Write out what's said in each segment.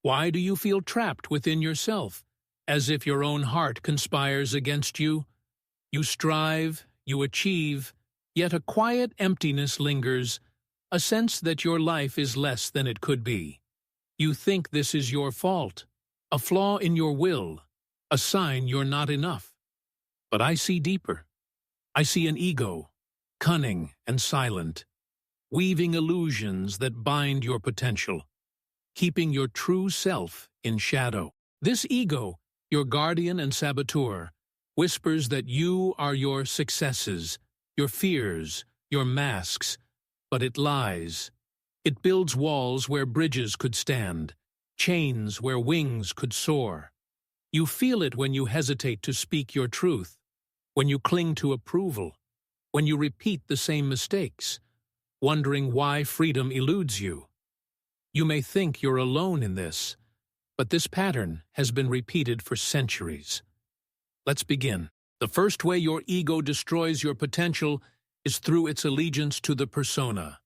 Why do you feel trapped within yourself, as if your own heart conspires against you? You strive, you achieve, yet a quiet emptiness lingers, a sense that your life is less than it could be. You think this is your fault, a flaw in your will, a sign you're not enough. But I see deeper. I see an ego, cunning and silent, weaving illusions that bind your potential, keeping your true self in shadow. This ego, your guardian and saboteur, whispers that you are your successes, your fears, your masks, but it lies. It builds walls where bridges could stand, chains where wings could soar. You feel it when you hesitate to speak your truth, when you cling to approval, when you repeat the same mistakes, wondering why freedom eludes you. You may think you're alone in this, but this pattern has been repeated for centuries. Let's begin. The first way your ego destroys your potential is through its allegiance to the persona.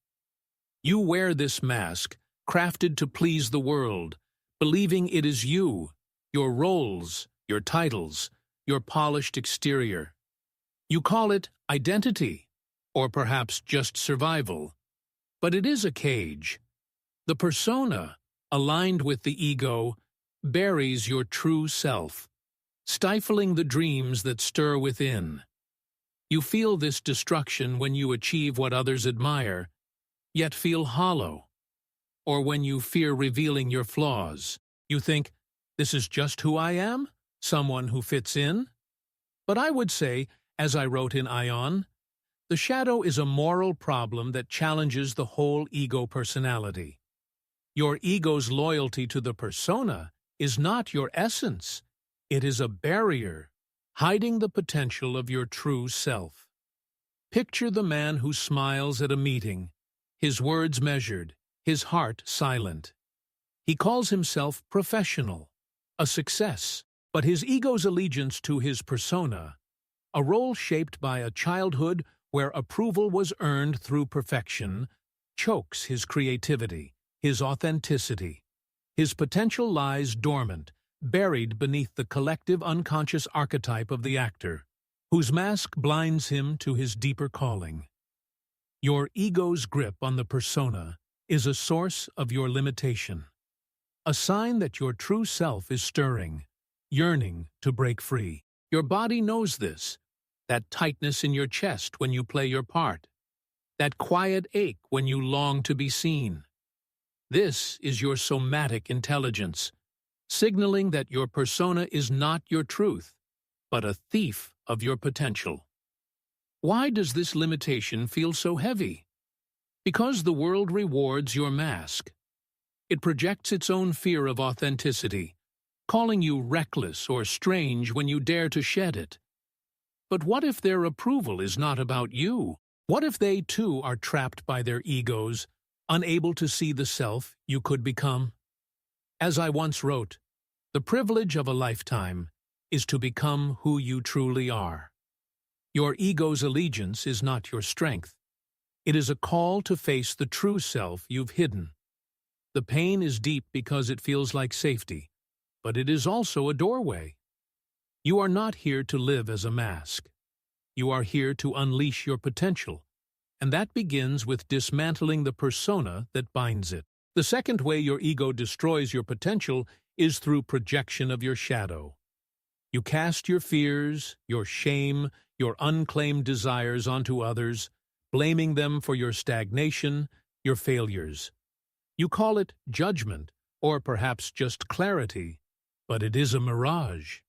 You wear this mask, crafted to please the world, believing it is you, your roles, your titles, your polished exterior. You call it identity, or perhaps just survival. But it is a cage. The persona, aligned with the ego, buries your true self, stifling the dreams that stir within. You feel this destruction when you achieve what others admire, yet feel hollow. Or when you fear revealing your flaws, you think, this is just who I am, someone who fits in. But I would say, as I wrote in Ion, the shadow is a moral problem that challenges the whole ego personality. Your ego's loyalty to the persona is not your essence. It is a barrier, hiding the potential of your true self. Picture the man who smiles at a meeting, his words measured, his heart silent. He calls himself professional, a success, but his ego's allegiance to his persona, a role shaped by a childhood where approval was earned through perfection, chokes his creativity, his authenticity. His potential lies dormant, buried beneath the collective unconscious archetype of the actor, whose mask blinds him to his deeper calling. Your ego's grip on the persona is a source of your limitation, a sign that your true self is stirring, yearning to break free. Your body knows this, that tightness in your chest when you play your part, that quiet ache when you long to be seen. This is your somatic intelligence, signaling that your persona is not your truth, but a thief of your potential. Why does this limitation feel so heavy? Because the world rewards your mask. It projects its own fear of authenticity, calling you reckless or strange when you dare to shed it. But what if their approval is not about you? What if they too are trapped by their egos, unable to see the self you could become? As I once wrote, the privilege of a lifetime is to become who you truly are. Your ego's allegiance is not your strength. It is a call to face the true self you've hidden. The pain is deep because it feels like safety, but it is also a doorway. You are not here to live as a mask. You are here to unleash your potential, and that begins with dismantling the persona that binds it. The second way your ego destroys your potential is through projection of your shadow. You cast your fears, your shame, your unclaimed desires onto others, blaming them for your stagnation, your failures. You call it judgment, or perhaps just clarity, but it is a mirage.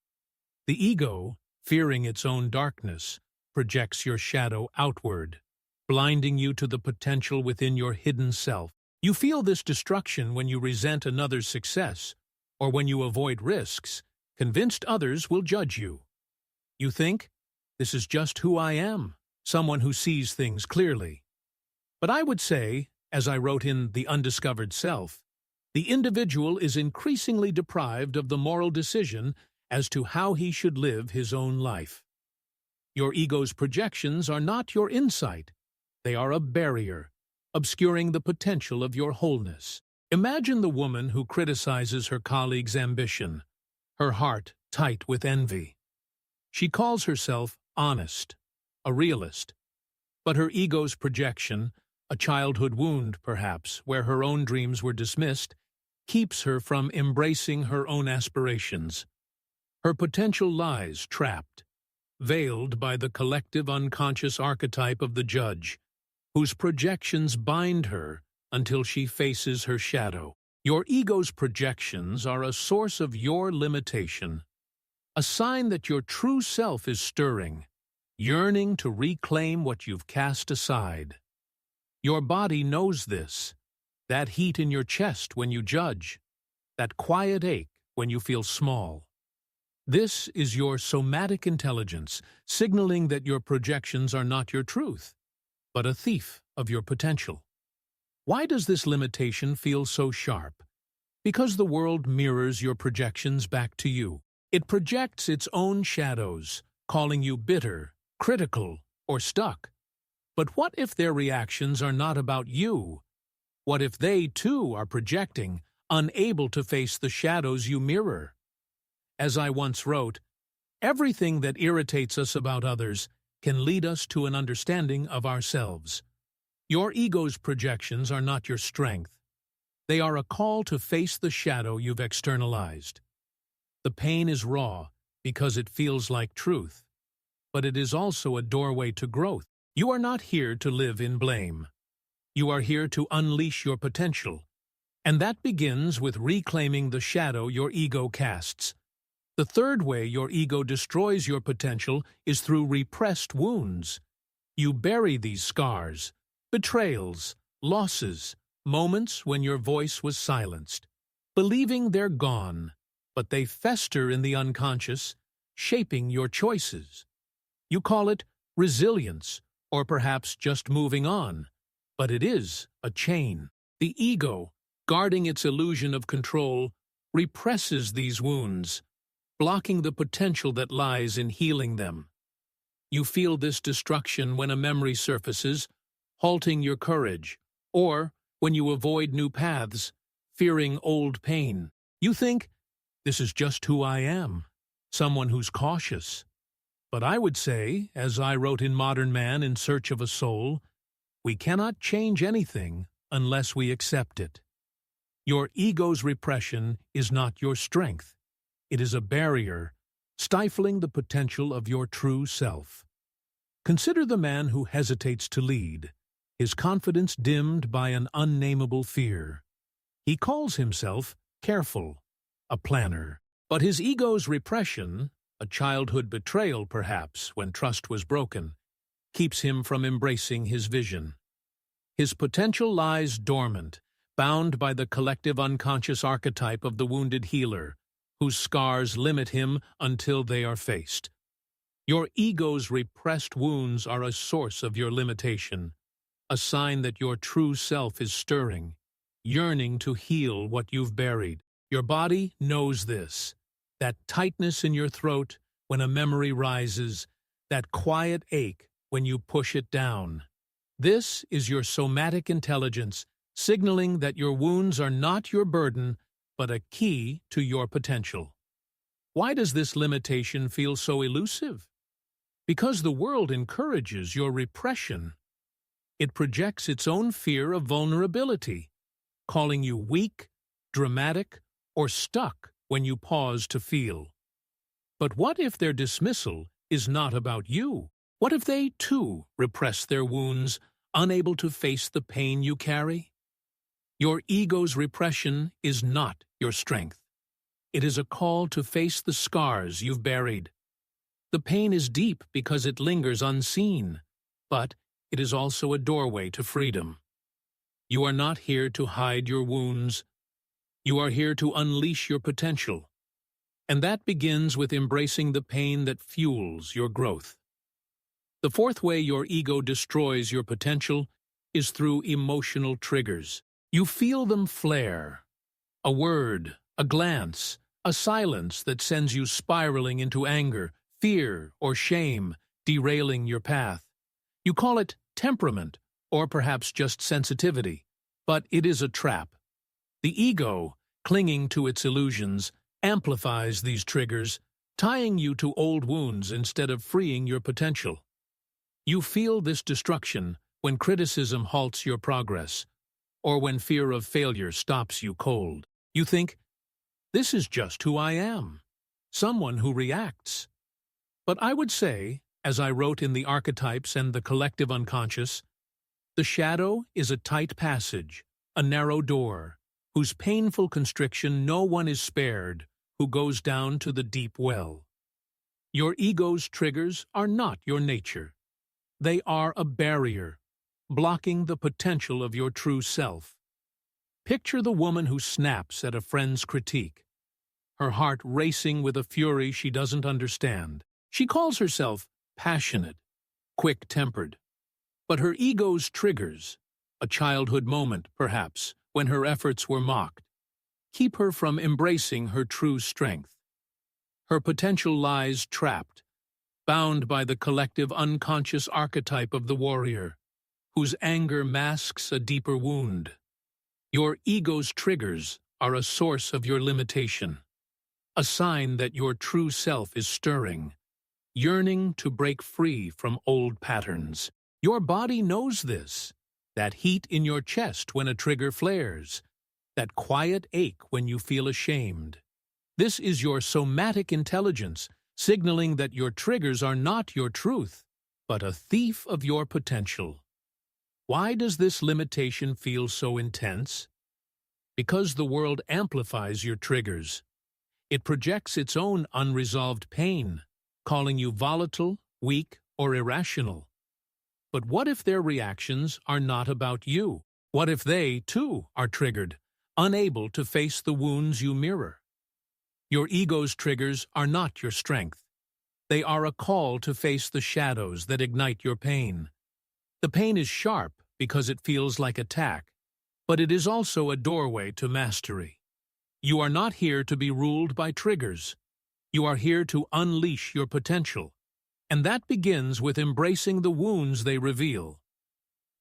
The ego, fearing its own darkness, projects your shadow outward, blinding you to the potential within your hidden self. You feel this destruction when you resent another's success, or when you avoid risks, convinced others will judge you. You think, this is just who I am, someone who sees things clearly. But I would say, as I wrote in The Undiscovered Self, the individual is increasingly deprived of the moral decision as to how he should live his own life. Your ego's projections are not your insight. They are a barrier, obscuring the potential of your wholeness. Imagine the woman who criticizes her colleague's ambition, her heart tight with envy. She calls herself honest, a realist, but her ego's projection, a childhood wound perhaps, where her own dreams were dismissed, keeps her from embracing her own aspirations. Her potential lies trapped, veiled by the collective unconscious archetype of the judge, whose projections bind her until she faces her shadow. Your ego's projections are a source of your limitation, a sign that your true self is stirring, yearning to reclaim what you've cast aside. Your body knows this, that heat in your chest when you judge, that quiet ache when you feel small. This is your somatic intelligence, signaling that your projections are not your truth, but a thief of your potential. Why does this limitation feel so sharp? Because the world mirrors your projections back to you. It projects its own shadows, calling you bitter, critical, or stuck. But what if their reactions are not about you? What if they, too, are projecting, unable to face the shadows you mirror? As I once wrote, everything that irritates us about others can lead us to an understanding of ourselves. Your ego's projections are not your strength. They are a call to face the shadow you've externalized. The pain is raw because it feels like truth, but it is also a doorway to growth. You are not here to live in blame. You are here to unleash your potential, and that begins with reclaiming the shadow your ego casts. The third way your ego destroys your potential is through repressed wounds. You bury these scars, betrayals, losses, moments when your voice was silenced, believing they're gone, but they fester in the unconscious, shaping your choices. You call it resilience, or perhaps just moving on, but it is a chain. The ego, guarding its illusion of control, represses these wounds, blocking the potential that lies in healing them. You feel this destruction when a memory surfaces, halting your courage, or when you avoid new paths, fearing old pain. You think, this is just who I am, someone who's cautious. But I would say, as I wrote in Modern Man in Search of a Soul, we cannot change anything unless we accept it. Your ego's repression is not your strength. It is a barrier, stifling the potential of your true self. Consider the man who hesitates to lead, his confidence dimmed by an unnameable fear. He calls himself careful, a planner, but his ego's repression, a childhood betrayal perhaps when trust was broken, keeps him from embracing his vision. His potential lies dormant, bound by the collective unconscious archetype of the wounded healer, whose scars limit him until they are faced. Your ego's repressed wounds are a source of your limitation, a sign that your true self is stirring, yearning to heal what you've buried. Your body knows this, that tightness in your throat when a memory rises, that quiet ache when you push it down. This is your somatic intelligence, signaling that your wounds are not your burden, but a key to your potential. Why does this limitation feel so elusive? Because the world encourages your repression. It projects its own fear of vulnerability, calling you weak, dramatic, or stuck when you pause to feel. But what if their dismissal is not about you? What if they, too, repress their wounds, unable to face the pain you carry? Your ego's repression is not your strength. It is a call to face the scars you've buried. The pain is deep because it lingers unseen, but it is also a doorway to freedom. You are not here to hide your wounds. You are here to unleash your potential. And that begins with embracing the pain that fuels your growth. The fourth way your ego destroys your potential is through emotional triggers. You feel them flare. A word, a glance, a silence that sends you spiraling into anger, fear, or shame, derailing your path. You call it temperament, or perhaps just sensitivity, but it is a trap. The ego, clinging to its illusions, amplifies these triggers, tying you to old wounds instead of freeing your potential. You feel this destruction when criticism halts your progress, or when fear of failure stops you cold. You think, "This is just who I am, someone who reacts." But I would say, as I wrote in the Archetypes and the Collective Unconscious, the shadow is a tight passage, a narrow door, whose painful constriction no one is spared, who goes down to the deep well. Your ego's triggers are not your nature. They are a barrier, blocking the potential of your true self. Picture the woman who snaps at a friend's critique, her heart racing with a fury she doesn't understand. She calls herself passionate, quick-tempered. But her ego's triggers, a childhood moment, perhaps, when her efforts were mocked, keep her from embracing her true strength. Her potential lies trapped, bound by the collective unconscious archetype of the warrior, whose anger masks a deeper wound. Your ego's triggers are a source of your limitation, a sign that your true self is stirring, yearning to break free from old patterns. Your body knows this, that heat in your chest when a trigger flares, that quiet ache when you feel ashamed. This is your somatic intelligence, signaling that your triggers are not your truth, but a thief of your potential. Why does this limitation feel so intense? Because the world amplifies your triggers. It projects its own unresolved pain, calling you volatile, weak, or irrational. But what if their reactions are not about you? What if they, too, are triggered, unable to face the wounds you mirror? Your ego's triggers are not your strength. They are a call to face the shadows that ignite your pain. The pain is sharp because it feels like attack, but it is also a doorway to mastery. You are not here to be ruled by triggers. You are here to unleash your potential, and that begins with embracing the wounds they reveal.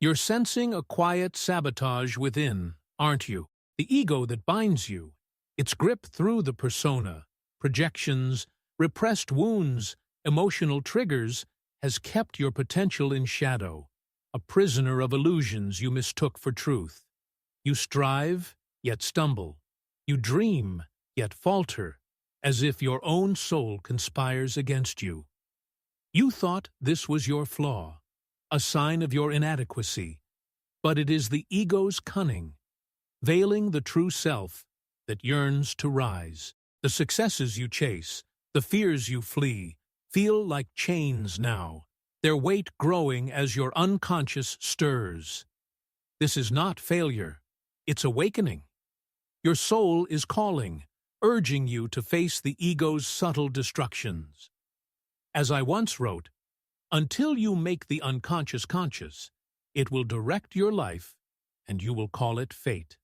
You're sensing a quiet sabotage within, aren't you? The ego that binds you, its grip through the persona, projections, repressed wounds, emotional triggers, has kept your potential in shadow, a prisoner of illusions you mistook for truth. You strive, yet stumble. You dream, yet falter, as if your own soul conspires against you. You thought this was your flaw, a sign of your inadequacy, but it is the ego's cunning, veiling the true self that yearns to rise. The successes you chase, the fears you flee, feel like chains now, their weight growing as your unconscious stirs. This is not failure, it's awakening. Your soul is calling, urging you to face the ego's subtle destructions. As I once wrote, until you make the unconscious conscious, it will direct your life, and you will call it fate.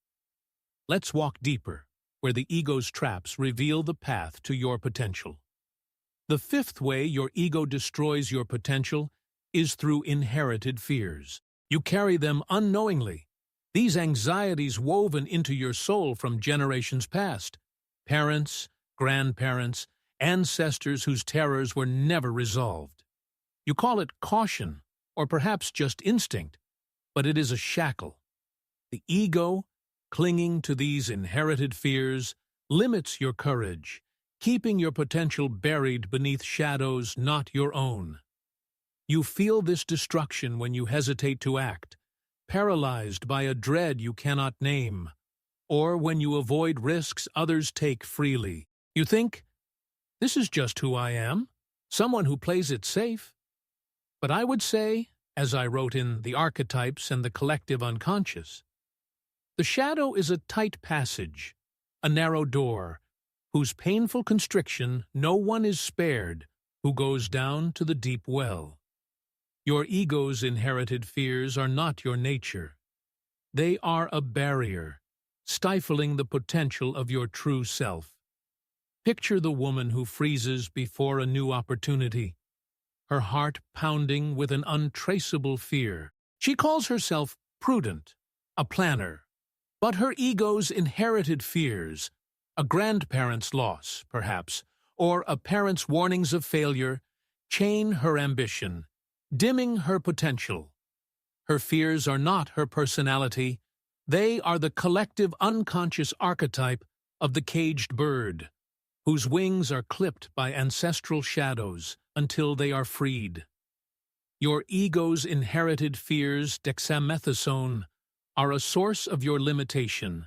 Let's walk deeper, where the ego's traps reveal the path to your potential. The fifth way your ego destroys your potential is through inherited fears. You carry them unknowingly. These anxieties woven into your soul from generations past, parents, grandparents, ancestors whose terrors were never resolved. You call it caution, or perhaps just instinct, but it is a shackle. The ego, clinging to these inherited fears, limits your courage, keeping your potential buried beneath shadows not your own. You feel this destruction when you hesitate to act, paralyzed by a dread you cannot name, or when you avoid risks others take freely. You think, "This is just who I am, someone who plays it safe." But I would say, as I wrote in The Archetypes and the Collective Unconscious, the shadow is a tight passage, a narrow door, whose painful constriction no one is spared who goes down to the deep well. Your ego's inherited fears are not your nature. They are a barrier, stifling the potential of your true self. Picture the woman who freezes before a new opportunity, her heart pounding with an untraceable fear. She calls herself prudent, a planner, But her ego's inherited fears, a grandparent's loss, perhaps, or a parent's warnings of failure, chain her ambition, dimming her potential. Her fears are not her personality. They are the collective unconscious archetype of the caged bird, whose wings are clipped by ancestral shadows until they are freed. Your ego's inherited fears, dexamethasone, are a source of your limitation,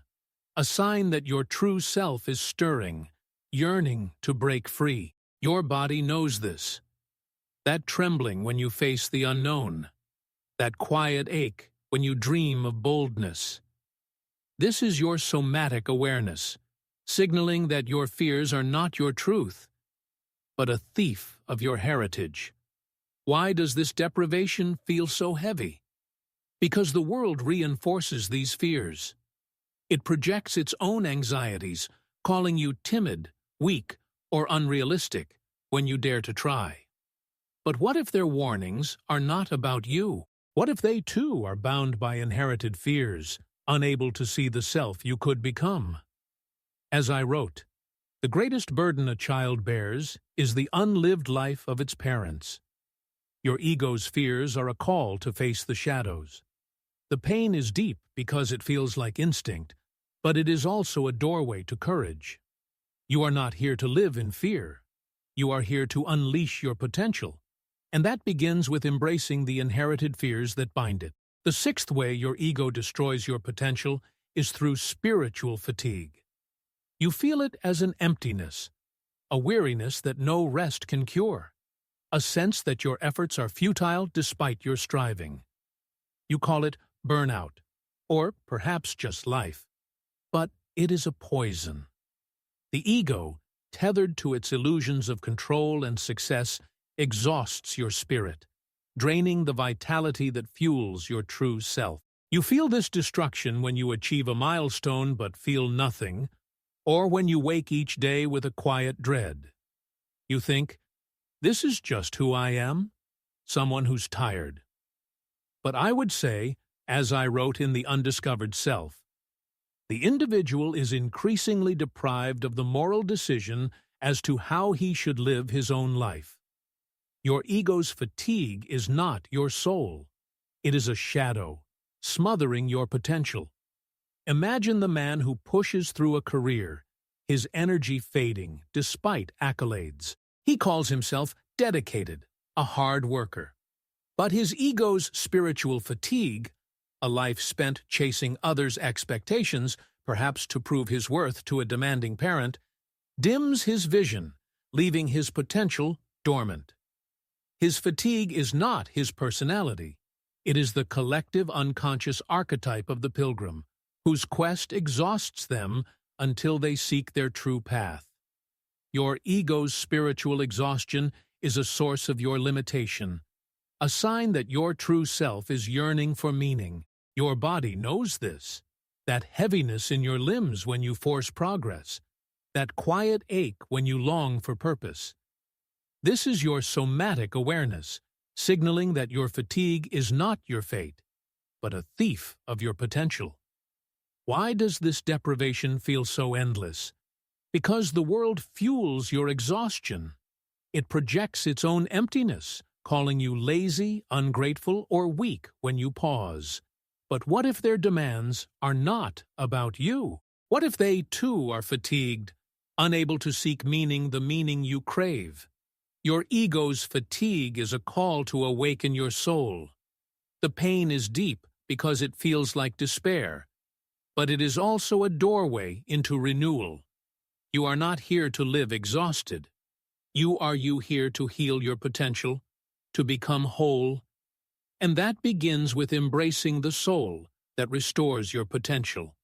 a sign that your true self is stirring, yearning to break free. Your body knows this. That trembling when you face the unknown, that quiet ache when you dream of boldness. This is your somatic awareness, signaling that your fears are not your truth, but a thief of your heritage. Why does this deprivation feel so heavy? Because the world reinforces these fears. It projects its own anxieties, calling you timid, weak, or unrealistic when you dare to try. But what if their warnings are not about you? What if they too are bound by inherited fears, unable to see the self you could become? As I wrote, the greatest burden a child bears is the unlived life of its parents. Your ego's fears are a call to face the shadows. The pain is deep because it feels like instinct, but it is also a doorway to courage. You are not here to live in fear. You are here to unleash your potential, and that begins with embracing the inherited fears that bind it. The sixth way your ego destroys your potential is through spiritual fatigue. You feel it as an emptiness, a weariness that no rest can cure, a sense that your efforts are futile despite your striving. You call it burnout, or perhaps just life. But it is a poison. The ego, tethered to its illusions of control and success, exhausts your spirit, draining the vitality that fuels your true self. You feel this destruction when you achieve a milestone but feel nothing, or when you wake each day with a quiet dread. You think, this is just who I am, someone who's tired. But I would say, as I wrote in The Undiscovered Self, the individual is increasingly deprived of the moral decision as to how he should live his own life. Your ego's fatigue is not your soul. It is a shadow, smothering your potential. Imagine the man who pushes through a career, his energy fading despite accolades. He calls himself dedicated, a hard worker. But his ego's spiritual fatigue, a life spent chasing others' expectations, perhaps to prove his worth to a demanding parent, dims his vision, leaving his potential dormant. His fatigue is not his personality. It is the collective unconscious archetype of the pilgrim, whose quest exhausts them until they seek their true path. Your ego's spiritual exhaustion is a source of your limitation, a sign that your true self is yearning for meaning. Your body knows this, that heaviness in your limbs when you force progress, that quiet ache when you long for purpose. This is your somatic awareness, signaling that your fatigue is not your fate, but a thief of your potential. Why does this deprivation feel so endless? Because the world fuels your exhaustion. It projects its own emptiness, calling you lazy, ungrateful, or weak when you pause. But what if their demands are not about you? What if they, too, are fatigued, unable to seek meaning, the meaning you crave? Your ego's fatigue is a call to awaken your soul. The pain is deep because it feels like despair, but it is also a doorway into renewal. You are not here to live exhausted. You here to heal your potential, to become whole, and that begins with embracing the soul that restores your potential.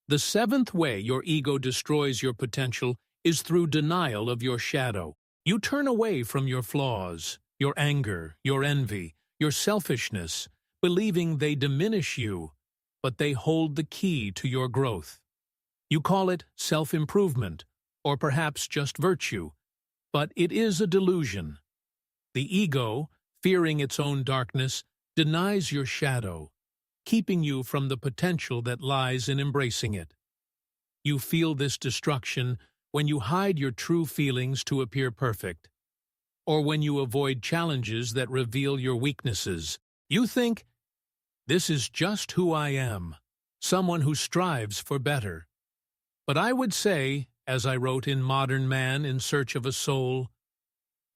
The seventh way your ego destroys your potential is through denial of your shadow. You turn away from your flaws, your anger, your envy, your selfishness, believing they diminish you, but they hold the key to your growth. You call it self-improvement, or perhaps just virtue, but it is a delusion. The ego, fearing its own darkness, denies your shadow, keeping you from the potential that lies in embracing it. You feel this destruction when you hide your true feelings to appear perfect, or when you avoid challenges that reveal your weaknesses. You think, "This is just who I am, someone who strives for better." But I would say, as I wrote in Modern Man in Search of a Soul,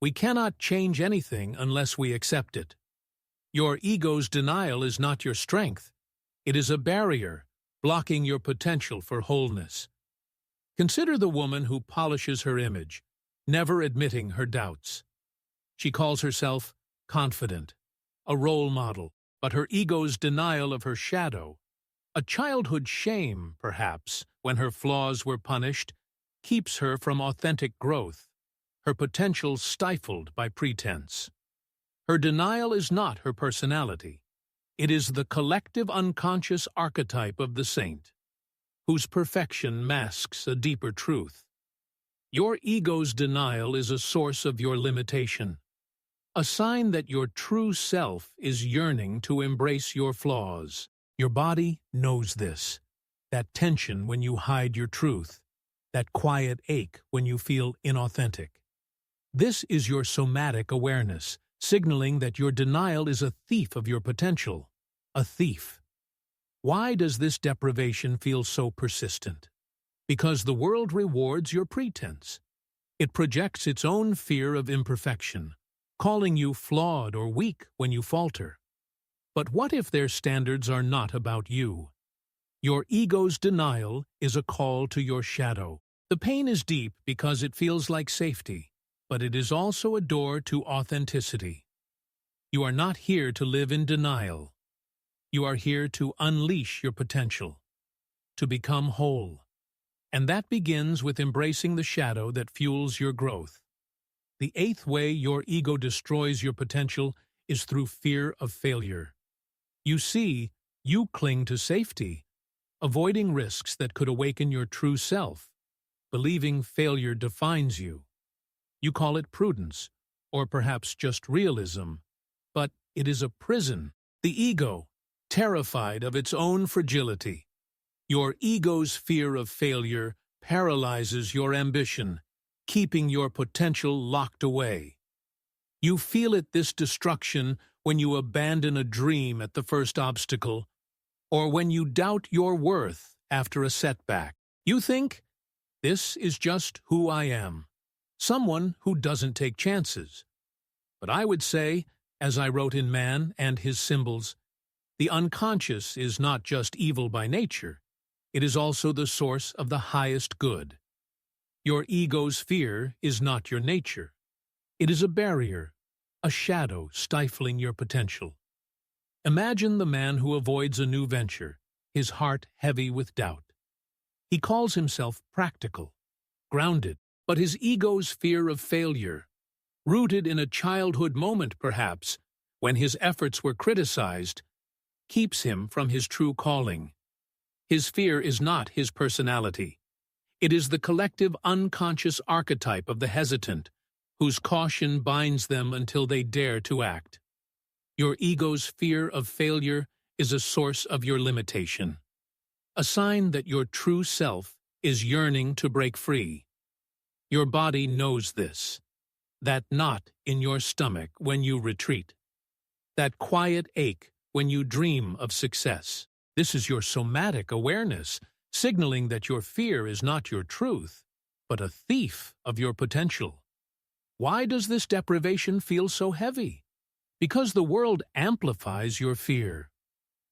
we cannot change anything unless we accept it. Your ego's denial is not your strength. It is a barrier, blocking your potential for wholeness. Consider the woman who polishes her image, never admitting her doubts. She calls herself confident, a role model, but her ego's denial of her shadow, a childhood shame, perhaps, when her flaws were punished, keeps her from authentic growth, her potential stifled by pretense. Her denial is not her personality. It is the collective unconscious archetype of the saint, whose perfection masks a deeper truth. Your ego's denial is a source of your limitation, a sign that your true self is yearning to embrace your flaws. Your body knows this, that tension when you hide your truth, that quiet ache when you feel inauthentic. This is your somatic awareness, signaling that your denial is a thief of your potential, a thief. Why does this deprivation feel so persistent? Because the world rewards your pretense. It projects its own fear of imperfection, calling you flawed or weak when you falter. But what if their standards are not about you? Your ego's denial is a call to your shadow. The pain is deep because it feels like safety, but it is also a door to authenticity. You are not here to live in denial. You are here to unleash your potential, to become whole. And that begins with embracing the shadow that fuels your growth. The eighth way your ego destroys your potential is through fear of failure. You see, you cling to safety, avoiding risks that could awaken your true self, believing failure defines you. You call it prudence, or perhaps just realism, but it is a prison. The ego, terrified of its own fragility. Your ego's fear of failure paralyzes your ambition, keeping your potential locked away. You feel this destruction when you abandon a dream at the first obstacle, or when you doubt your worth after a setback. You think, "This is just who I am, someone who doesn't take chances." But I would say, as I wrote in Man and His Symbols, the unconscious is not just evil by nature, it is also the source of the highest good. Your ego's fear is not your nature. It is a barrier, a shadow stifling your potential. Imagine the man who avoids a new venture, his heart heavy with doubt. He calls himself practical, grounded, but his ego's fear of failure, rooted in a childhood moment perhaps, when his efforts were criticized, keeps him from his true calling. His fear is not his personality. It is the collective unconscious archetype of the hesitant, whose caution binds them until they dare to act. Your ego's fear of failure is a source of your limitation, a sign that your true self is yearning to break free. Your body knows this, that knot in your stomach when you retreat, that quiet ache when you dream of success. This is your somatic awareness, signaling that your fear is not your truth, but a thief of your potential. Why does this deprivation feel so heavy? Because the world amplifies your fear.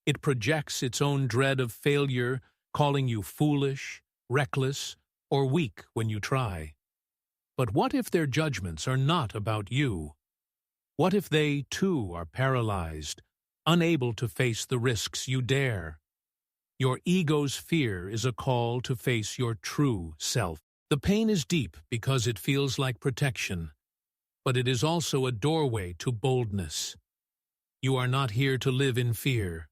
It projects its own dread of failure, calling you foolish, reckless, or weak when you try. But what if their judgments are not about you? What if they, too, are paralyzed, unable to face the risks you dare? Your ego's fear is a call to face your true self. The pain is deep because it feels like protection, but it is also a doorway to boldness. You are not here to live in fear.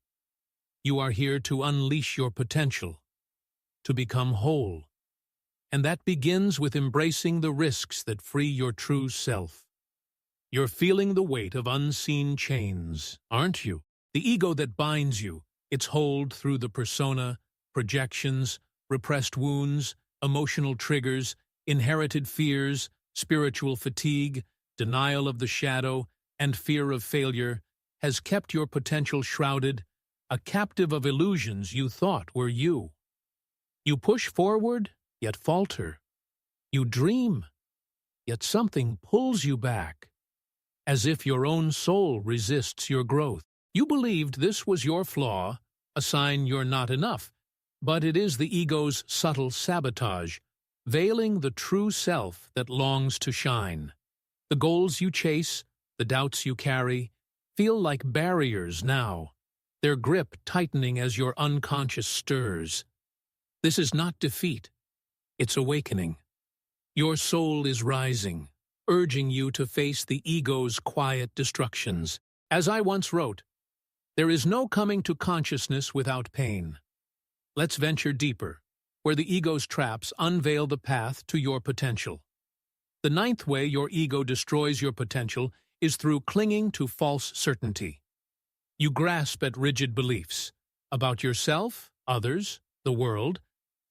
You are here to unleash your potential, to become whole. And that begins with embracing the risks that free your true self. You're feeling the weight of unseen chains, aren't you? The ego that binds you, its hold through the persona, projections, repressed wounds, emotional triggers, inherited fears, spiritual fatigue, denial of the shadow, and fear of failure, has kept your potential shrouded, a captive of illusions you thought were you. You push forward, yet falter. You dream, yet something pulls you back, as if your own soul resists your growth. You believed this was your flaw, a sign you're not enough, but it is the ego's subtle sabotage, veiling the true self that longs to shine. The goals you chase, the doubts you carry, feel like barriers now, their grip tightening as your unconscious stirs. This is not defeat, it's awakening. Your soul is rising, urging you to face the ego's quiet destructions. As I once wrote, there is no coming to consciousness without pain. Let's venture deeper, where the ego's traps unveil the path to your potential. The ninth way your ego destroys your potential is through clinging to false certainty. You grasp at rigid beliefs about yourself, others, the world,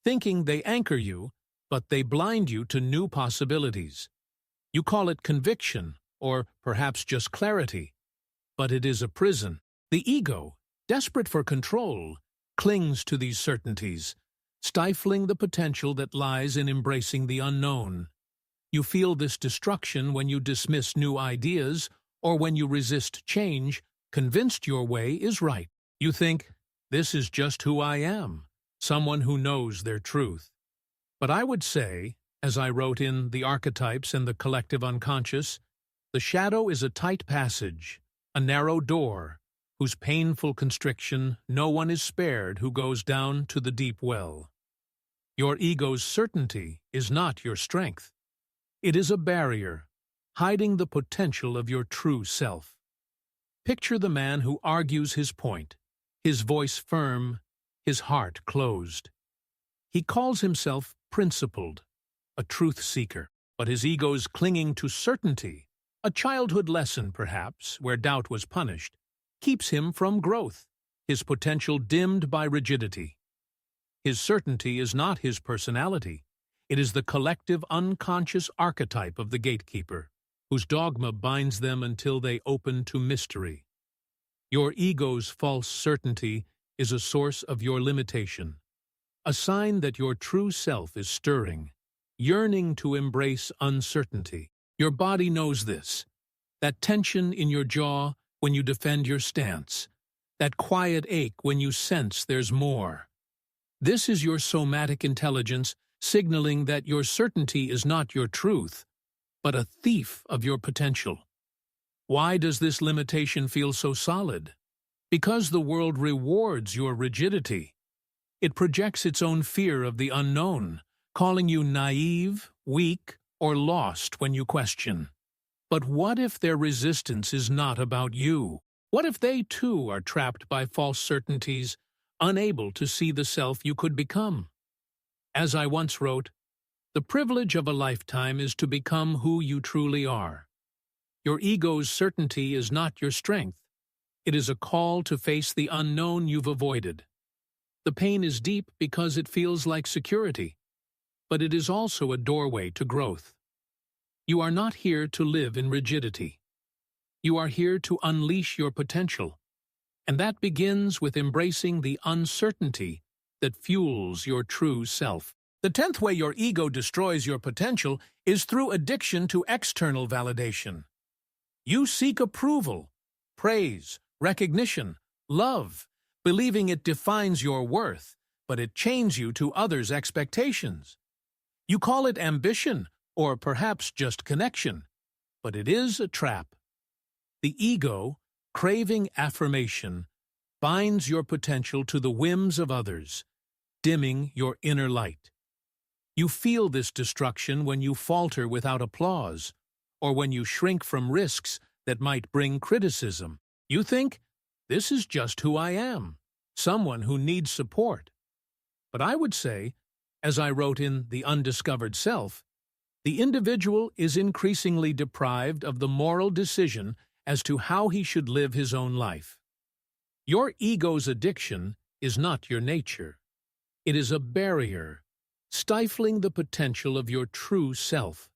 thinking they anchor you, but they blind you to new possibilities. You call it conviction, or perhaps just clarity, but it is a prison. The ego, desperate for control, clings to these certainties, stifling the potential that lies in embracing the unknown. You feel this destruction when you dismiss new ideas or when you resist change, convinced your way is right. You think, this is just who I am, someone who knows their truth. But I would say, as I wrote in The Archetypes and the Collective Unconscious, the shadow is a tight passage, a narrow door, whose painful constriction no one is spared who goes down to the deep well. Your ego's certainty is not your strength. It is a barrier, hiding the potential of your true self. Picture the man who argues his point, his voice firm, his heart closed. He calls himself principled, a truth seeker, but his ego's clinging to certainty, a childhood lesson perhaps, where doubt was punished, keeps him from growth, his potential dimmed by rigidity. His certainty is not his personality. It is the collective unconscious archetype of the gatekeeper, whose dogma binds them until they open to mystery. Your ego's false certainty is a source of your limitation, a sign that your true self is stirring, yearning to embrace uncertainty. Your body knows this, that tension in your jaw when you defend your stance, that quiet ache when you sense there's more. This is your somatic intelligence signaling that your certainty is not your truth, but a thief of your potential. Why does this limitation feel so solid? Because the world rewards your rigidity. It projects its own fear of the unknown, calling you naive, weak, or lost when you question. But what if their resistance is not about you? What if they too are trapped by false certainties, unable to see the self you could become? As I once wrote, the privilege of a lifetime is to become who you truly are. Your ego's certainty is not your strength. It is a call to face the unknown you've avoided. The pain is deep because it feels like security, but it is also a doorway to growth. You are not here to live in rigidity. You are here to unleash your potential, and that begins with embracing the uncertainty that fuels your true self. The 10th way your ego destroys your potential is through addiction to external validation. You seek approval, praise, recognition, love, believing it defines your worth, but it chains you to others' expectations. You call it ambition, or perhaps just connection, but it is a trap. The ego, craving affirmation, binds your potential to the whims of others, dimming your inner light. You feel this destruction when you falter without applause, or when you shrink from risks that might bring criticism. You think, this is just who I am, someone who needs support. But I would say, as I wrote in The Undiscovered Self, the individual is increasingly deprived of the moral decision as to how he should live his own life. Your ego's addiction is not your nature. It is a barrier, stifling the potential of your true self.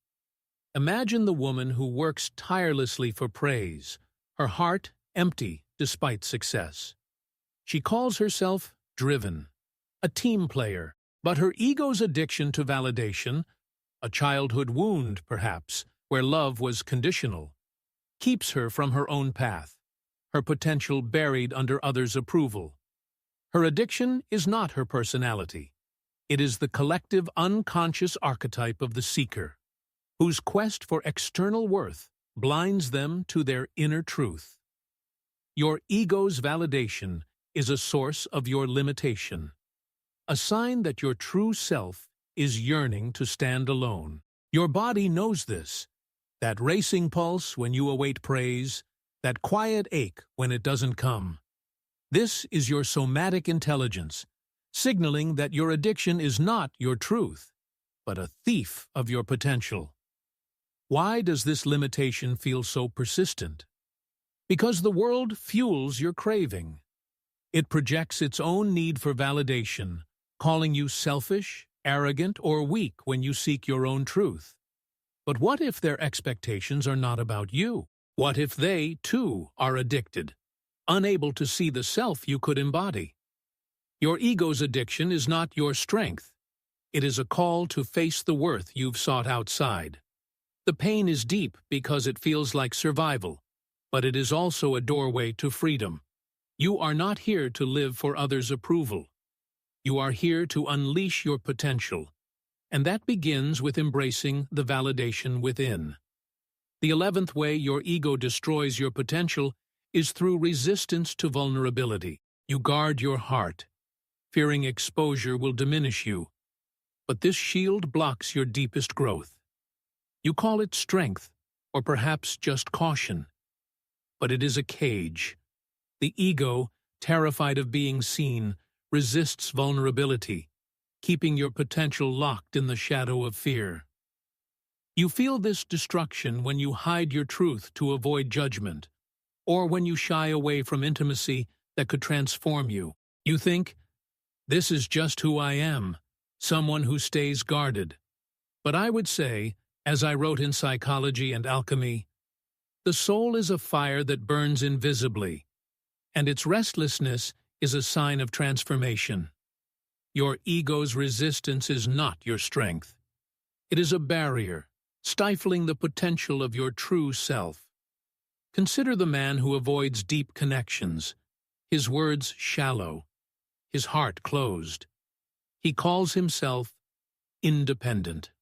Imagine the woman who works tirelessly for praise, her heart empty despite success. She calls herself driven, a team player, but her ego's addiction to validation, a childhood wound perhaps, where love was conditional, keeps her from her own path, her potential buried under others' approval. Her addiction is not her personality. It is the collective unconscious archetype of the seeker, whose quest for external worth blinds them to their inner truth. Your ego's validation is a source of your limitation, a sign that your true self is yearning to stand alone. Your body knows this, that racing pulse when you await praise, that quiet ache when it doesn't come. This is your somatic intelligence, signaling that your addiction is not your truth, but a thief of your potential. Why does this limitation feel so persistent? Because the world fuels your craving. It projects its own need for validation, calling you selfish, arrogant, or weak when you seek your own truth. But what if their expectations are not about you? What if they, too, are addicted, unable to see the self you could embody? Your ego's addiction is not your strength. It is a call to face the worth you've sought outside. The pain is deep because it feels like survival, but it is also a doorway to freedom. You are not here to live for others' approval. You are here to unleash your potential, and that begins with embracing the validation within. The 11th way your ego destroys your potential is through resistance to vulnerability. You guard your heart, fearing exposure will diminish you, but this shield blocks your deepest growth. You call it strength, or perhaps just caution, but it is a cage. The ego, terrified of being seen, resists vulnerability, keeping your potential locked in the shadow of fear. You feel this destruction when you hide your truth to avoid judgment, or when you shy away from intimacy that could transform you. You think, "This is just who I am, someone who stays guarded." But I would say, as I wrote in Psychology and Alchemy, the soul is a fire that burns invisibly, and its restlessness is a sign of transformation. Your ego's resistance is not your strength. It is a barrier, stifling the potential of your true self. Consider the man who avoids deep connections, his words shallow, his heart closed. He calls himself independent,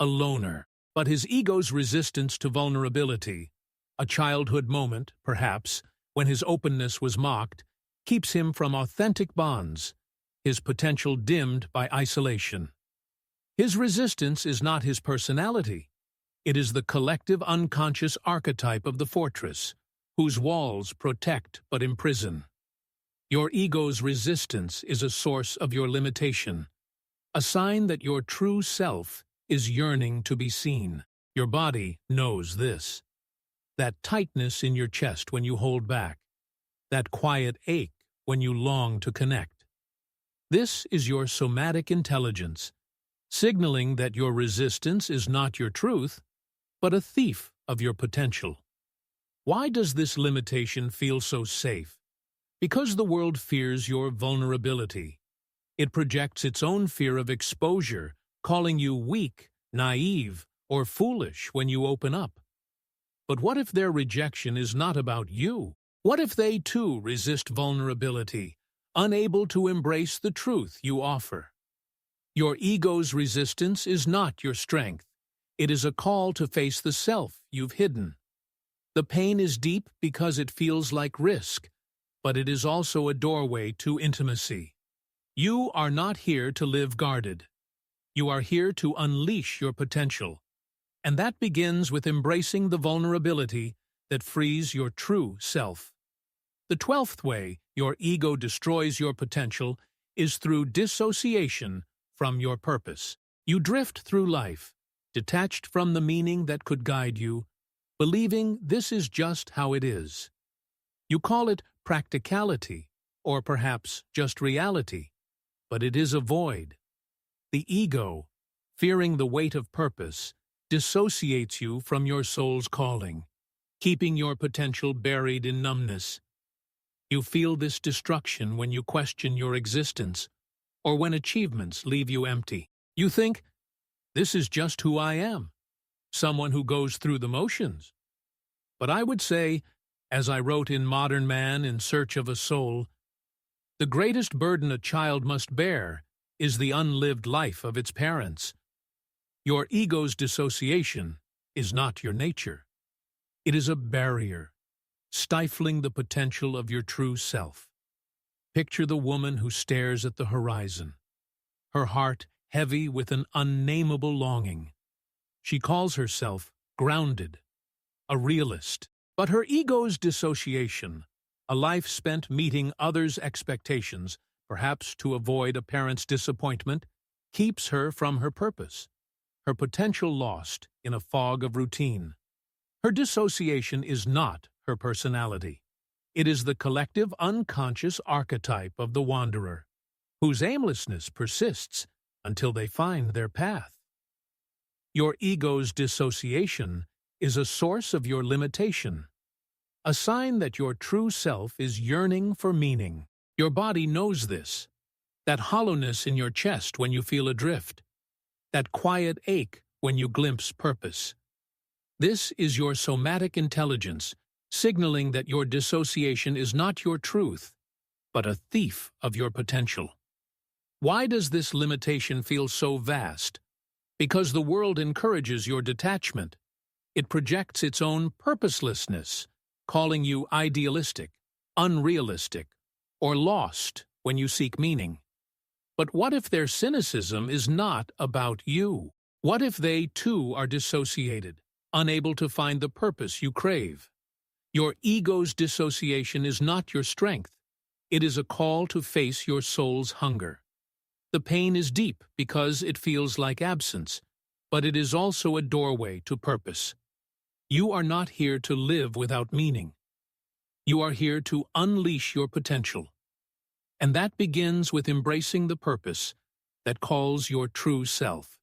a loner, but his ego's resistance to vulnerability, a childhood moment, perhaps, when his openness was mocked, keeps him from authentic bonds, his potential dimmed by isolation. His resistance is not his personality. It is the collective unconscious archetype of the fortress, whose walls protect but imprison. Your ego's resistance is a source of your limitation, a sign that your true self is yearning to be seen. Your body knows this. That tightness in your chest when you hold back, that quiet ache when you long to connect. This is your somatic intelligence, signaling that your resistance is not your truth, but a thief of your potential. Why does this limitation feel so safe? Because the world fears your vulnerability. It projects its own fear of exposure, calling you weak, naive, or foolish when you open up. But what if their rejection is not about you? What if they too resist vulnerability, unable to embrace the truth you offer? Your ego's resistance is not your strength. It is a call to face the self you've hidden. The pain is deep because it feels like risk, but it is also a doorway to intimacy. You are not here to live guarded. You are here to unleash your potential, and that begins with embracing the vulnerability that frees your true self. The 12th way your ego destroys your potential is through dissociation from your purpose. You drift through life, detached from the meaning that could guide you, believing this is just how it is. You call it practicality, or perhaps just reality, but it is a void. The ego, fearing the weight of purpose, dissociates you from your soul's calling, keeping your potential buried in numbness. You feel this destruction when you question your existence, or when achievements leave you empty. You think, this is just who I am, someone who goes through the motions. But I would say, as I wrote in Modern Man in Search of a Soul, the greatest burden a child must bear is the unlived life of its parents. Your ego's dissociation is not your nature. It is a barrier, stifling the potential of your true self. Picture the woman who stares at the horizon, her heart heavy with an unnameable longing. She calls herself grounded, a realist. But her ego's dissociation, a life spent meeting others' expectations, perhaps to avoid a parent's disappointment, keeps her from her purpose, her potential lost in a fog of routine. Her dissociation is not her personality. It is the collective unconscious archetype of the wanderer, whose aimlessness persists until they find their path. Your ego's dissociation is a source of your limitation, a sign that your true self is yearning for meaning. Your body knows this, that hollowness in your chest when you feel adrift, that quiet ache when you glimpse purpose. This is your somatic intelligence, signaling that your dissociation is not your truth, but a thief of your potential. Why does this limitation feel so vast? Because the world encourages your detachment. It projects its own purposelessness, calling you idealistic, unrealistic, or lost when you seek meaning. But what if their cynicism is not about you? What if they, too, are dissociated, unable to find the purpose you crave? Your ego's dissociation is not your strength. It is a call to face your soul's hunger. The pain is deep because it feels like absence, but it is also a doorway to purpose. You are not here to live without meaning. You are here to unleash your potential. And that begins with embracing the purpose that calls your true self.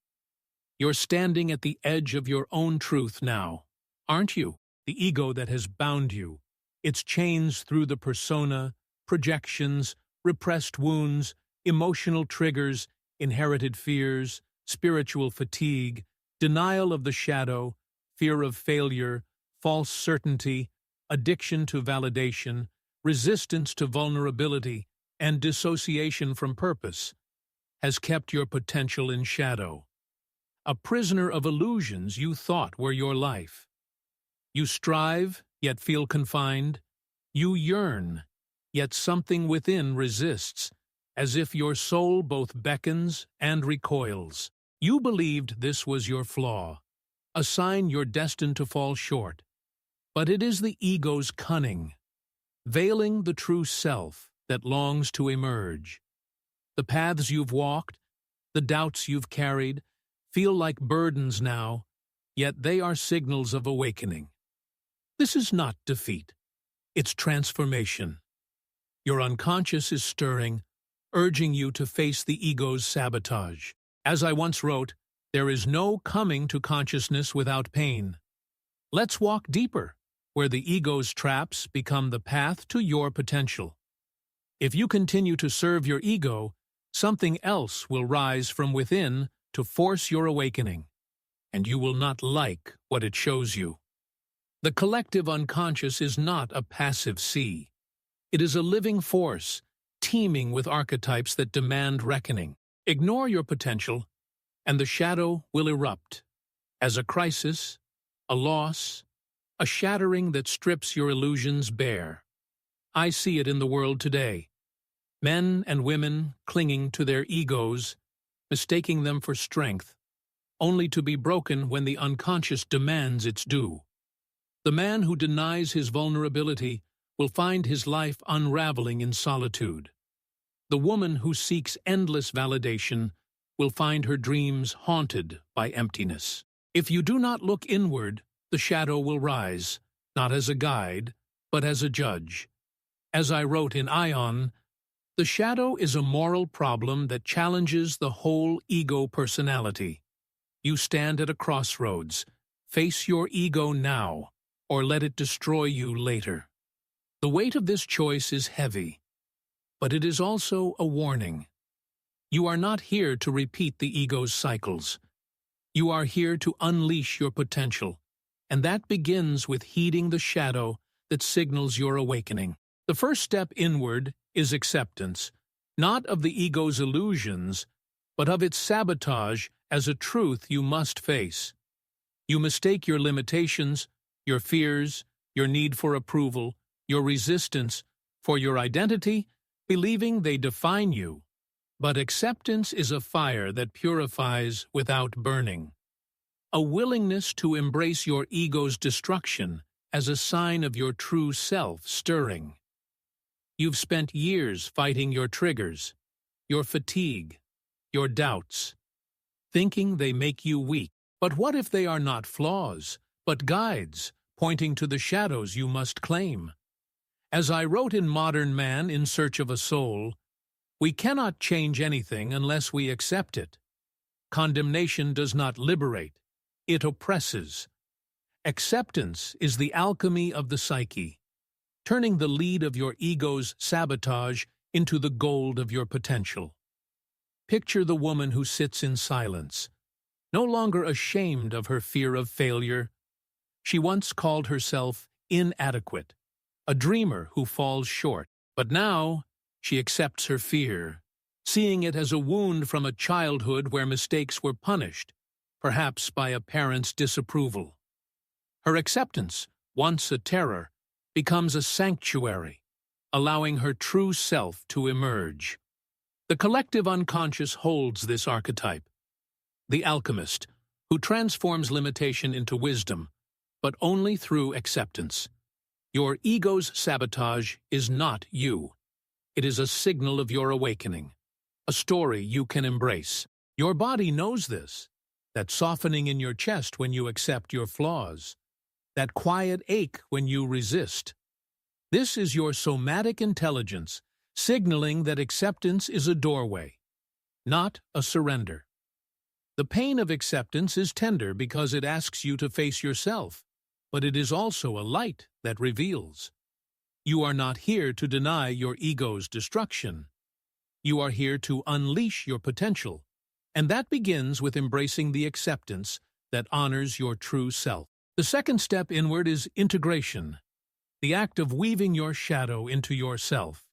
You're standing at the edge of your own truth now, aren't you? The ego that has bound you, its chains through the persona, projections, repressed wounds, emotional triggers, inherited fears, spiritual fatigue, denial of the shadow, fear of failure, false certainty, addiction to validation, resistance to vulnerability, and dissociation from purpose, has kept your potential in shadow. A prisoner of illusions you thought were your life. You strive, yet feel confined. You yearn, yet something within resists, as if your soul both beckons and recoils. You believed this was your flaw, a sign you're destined to fall short. But it is the ego's cunning, veiling the true self that longs to emerge. The paths you've walked, the doubts you've carried, feel like burdens now, yet they are signals of awakening. This is not defeat. It's transformation. Your unconscious is stirring, urging you to face the ego's sabotage. As I once wrote, there is no coming to consciousness without pain. Let's walk deeper, where the ego's traps become the path to your potential. If you continue to serve your ego, something else will rise from within to force your awakening, and you will not like what it shows you. The collective unconscious is not a passive sea. It is a living force, teeming with archetypes that demand reckoning. Ignore your potential, and the shadow will erupt as a crisis, a loss, a shattering that strips your illusions bare. I see it in the world today. Men and women clinging to their egos, mistaking them for strength, only to be broken when the unconscious demands its due. The man who denies his vulnerability will find his life unraveling in solitude. The woman who seeks endless validation will find her dreams haunted by emptiness. If you do not look inward, the shadow will rise, not as a guide, but as a judge. As I wrote in Ion, the shadow is a moral problem that challenges the whole ego personality. You stand at a crossroads. Face your ego now, or let it destroy you later. The weight of this choice is heavy, but it is also a warning. You are not here to repeat the ego's cycles. You are here to unleash your potential, and that begins with heeding the shadow that signals your awakening. The first step inward is acceptance, not of the ego's illusions, but of its sabotage as a truth you must face. You mistake your limitations, your fears, your need for approval, your resistance for your identity, believing they define you. But acceptance is a fire that purifies without burning. A willingness to embrace your ego's destruction as a sign of your true self stirring. You've spent years fighting your triggers, your fatigue, your doubts, thinking they make you weak. But what if they are not flaws, but guides, pointing to the shadows you must claim? As I wrote in Modern Man in Search of a Soul, we cannot change anything unless we accept it. Condemnation does not liberate, it oppresses. Acceptance is the alchemy of the psyche, turning the lead of your ego's sabotage into the gold of your potential. Picture the woman who sits in silence, no longer ashamed of her fear of failure. She once called herself inadequate, a dreamer who falls short. But now, she accepts her fear, seeing it as a wound from a childhood where mistakes were punished, perhaps by a parent's disapproval. Her acceptance, once a terror, becomes a sanctuary, allowing her true self to emerge. The collective unconscious holds this archetype. The alchemist, who transforms limitation into wisdom, but only through acceptance. Your ego's sabotage is not you. It is a signal of your awakening, a story you can embrace. Your body knows this, that softening in your chest when you accept your flaws, that quiet ache when you resist. This is your somatic intelligence, signaling that acceptance is a doorway, not a surrender. The pain of acceptance is tender because it asks you to face yourself, but it is also a light that reveals. You are not here to deny your ego's destruction. You are here to unleash your potential, and that begins with embracing the acceptance that honors your true self. The second step inward is integration, the act of weaving your shadow into yourself.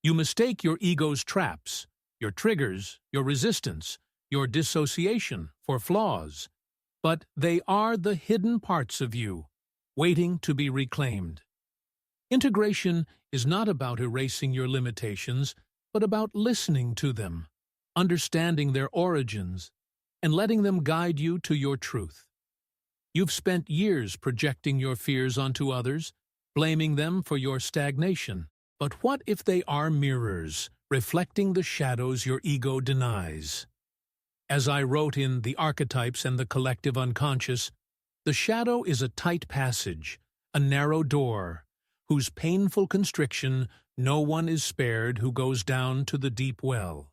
You mistake your ego's traps, your triggers, your resistance, your dissociation for flaws, but they are the hidden parts of you, waiting to be reclaimed. Integration is not about erasing your limitations, but about listening to them, understanding their origins, and letting them guide you to your truth. You've spent years projecting your fears onto others, blaming them for your stagnation. But what if they are mirrors, reflecting the shadows your ego denies? As I wrote in The Archetypes and the Collective Unconscious, the shadow is a tight passage, a narrow door, whose painful constriction no one is spared who goes down to the deep well.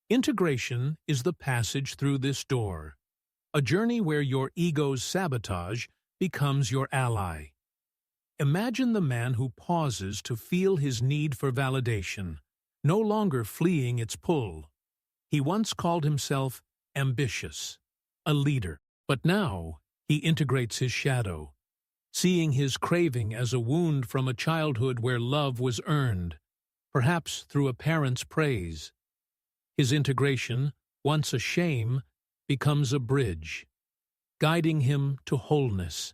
Integration is the passage through this door, a journey where your ego's sabotage becomes your ally. Imagine the man who pauses to feel his need for validation, no longer fleeing its pull. He once called himself ambitious, a leader, but now he integrates his shadow, seeing his craving as a wound from a childhood where love was earned, perhaps through a parent's praise. His integration, once a shame, becomes a bridge, guiding him to wholeness.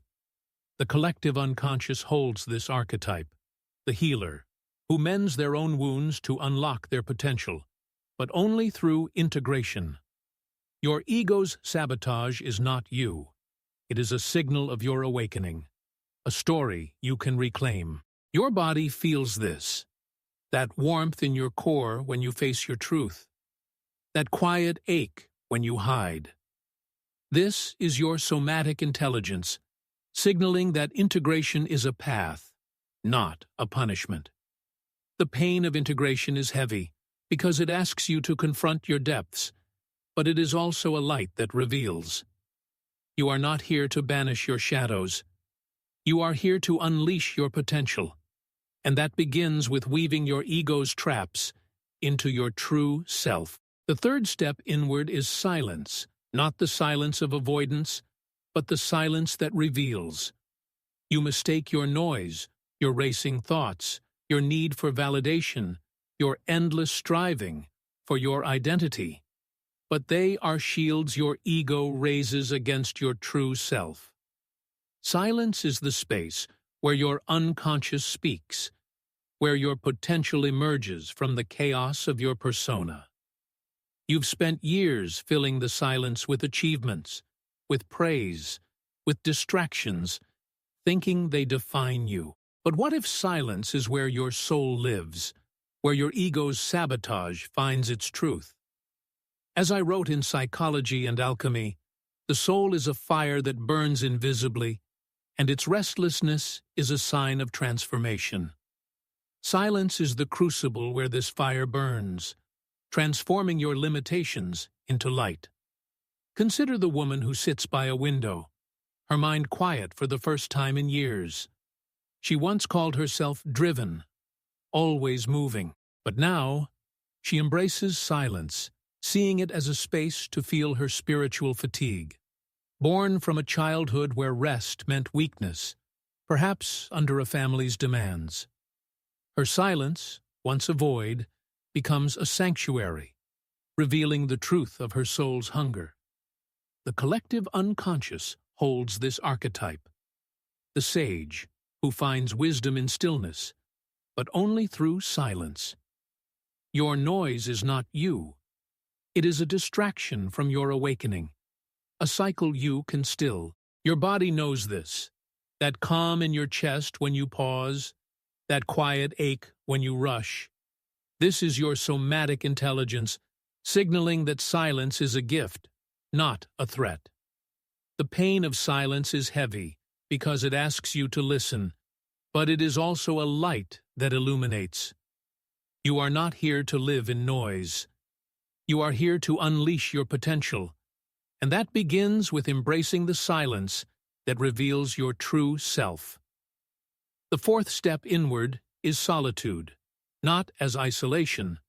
The collective unconscious holds this archetype, the healer, who mends their own wounds to unlock their potential, but only through integration. Your ego's sabotage is not you. It is a signal of your awakening, a story you can reclaim. Your body feels this, that warmth in your core when you face your truth, that quiet ache when you hide. This is your somatic intelligence, signaling that integration is a path, not a punishment. The pain of integration is heavy, because it asks you to confront your depths, but it is also a light that reveals. You are not here to banish your shadows. You are here to unleash your potential, and that begins with weaving your ego's traps into your true self. The third step inward is silence, not the silence of avoidance, but the silence that reveals. You mistake your noise, your racing thoughts, your need for validation, your endless striving for your identity. But they are shields your ego raises against your true self. Silence is the space where your unconscious speaks, where your potential emerges from the chaos of your persona. You've spent years filling the silence with achievements, with praise, with distractions, thinking they define you. But what if silence is where your soul lives, where your ego's sabotage finds its truth? As I wrote in Psychology and Alchemy, the soul is a fire that burns invisibly, and its restlessness is a sign of transformation. Silence is the crucible where this fire burns, transforming your limitations into light. Consider the woman who sits by a window, her mind quiet for the first time in years. She once called herself driven, always moving, but now she embraces silence, seeing it as a space to feel her spiritual fatigue. Born from a childhood where rest meant weakness, perhaps under a family's demands. Her silence, once a void, becomes a sanctuary, revealing the truth of her soul's hunger. The collective unconscious holds this archetype, the sage, who finds wisdom in stillness, but only through silence. Your noise is not you. It is a distraction from your awakening, a cycle you can still. Your body knows this, that calm in your chest when you pause, that quiet ache when you rush. This is your somatic intelligence, signaling that silence is a gift, not a threat. The pain of silence is heavy, because it asks you to listen, but it is also a light that illuminates. You are not here to live in noise. You are here to unleash your potential, and that begins with embracing the silence that reveals your true self. The fourth step inward is solitude, not as isolation,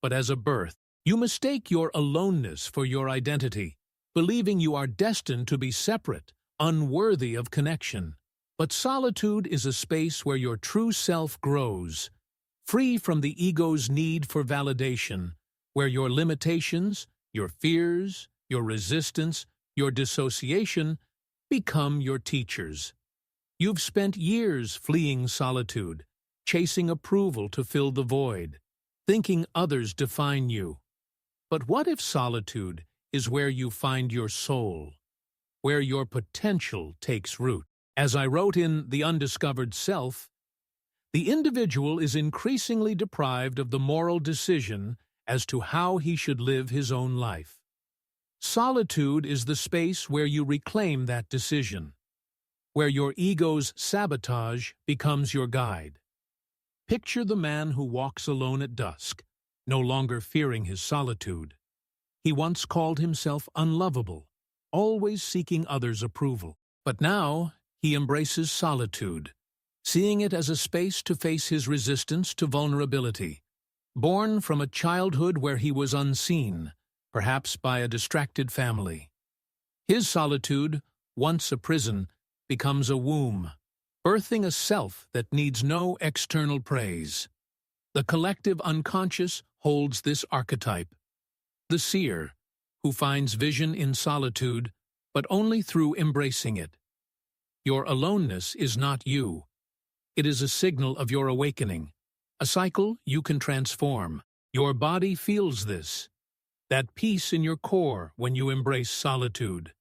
but as a birth. You mistake your aloneness for your identity, believing you are destined to be separate, unworthy of connection. But solitude is a space where your true self grows, free from the ego's need for validation, where your limitations, your fears, your resistance, your dissociation become your teachers. You've spent years fleeing solitude, chasing approval to fill the void, thinking others define you. But what if solitude is where you find your soul, where your potential takes root? As I wrote in The Undiscovered Self, the individual is increasingly deprived of the moral decision as to how he should live his own life. Solitude is the space where you reclaim that decision, where your ego's sabotage becomes your guide. Picture the man who walks alone at dusk, no longer fearing his solitude. He once called himself unlovable, always seeking others' approval. But now he embraces solitude, seeing it as a space to face his resistance to vulnerability. Born from a childhood where he was unseen, perhaps by a distracted family. His solitude, once a prison, becomes a womb, birthing a self that needs no external praise. The collective unconscious holds this archetype, the seer, who finds vision in solitude, but only through embracing it. Your aloneness is not you. It is a signal of your awakening, a cycle you can transform. Your body feels this, that peace in your core when you embrace solitude,